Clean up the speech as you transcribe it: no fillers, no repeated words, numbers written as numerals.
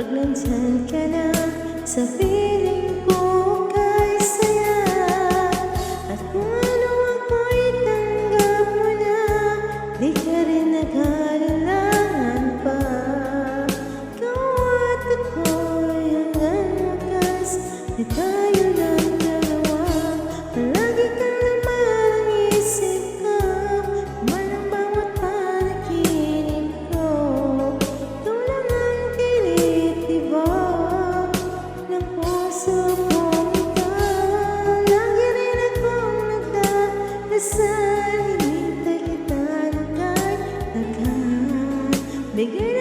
pag nandyan ka na sa piling ko kay saya. At kung ano ako'y tanggap mo na, di ka rin nag-aalilangan pa. Ikaw at ako'y hanggang wakas, di tayo lang dalawa. Palagi kang laman ang isip ko, man ang bawat panaginip ko. Ikaw lang ang tinitibok ng puso kong ito. Lagi rin akong nagdadasal, hinintay kita ng kahit agad. Bigay